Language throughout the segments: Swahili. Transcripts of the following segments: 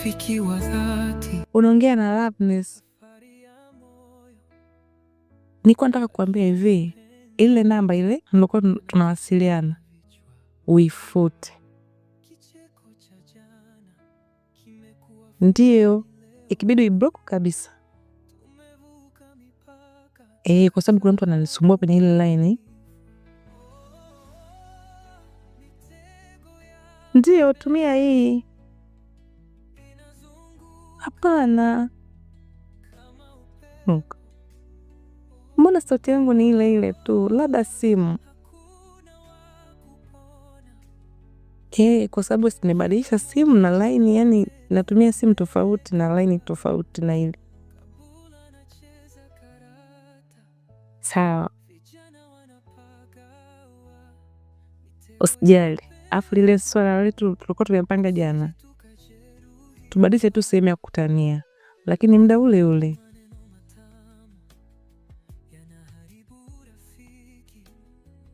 rafiki wa dhati. Unaongea na Loveness. Niko nataka kukuambia hivi, ile namba ile nilikuwa tunawasiliana uifute. Ndio, ikibidi uiblock kabisa. Kwa sababu kuna mtu ananisumbua kwenye ile line. Ndio, tumia hii. Hapana. Mbona sauti yangu ni ile ile tu, labda simu. Kwa sababu nimebadilisha simu na line, yani natumia simu tofauti na line tofauti na ile. Sawa. Usijali. Afu lile swala letu tulikuwa tumepanga jana, tubadilishe tu sehemu ya kukutania, lakini muda ule ule.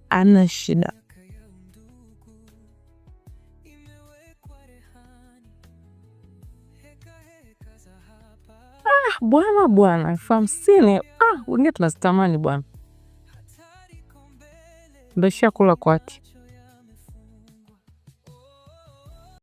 Ana shida. Bwana 50. Wengine tunazitamani bwana. Ndio kula kwake.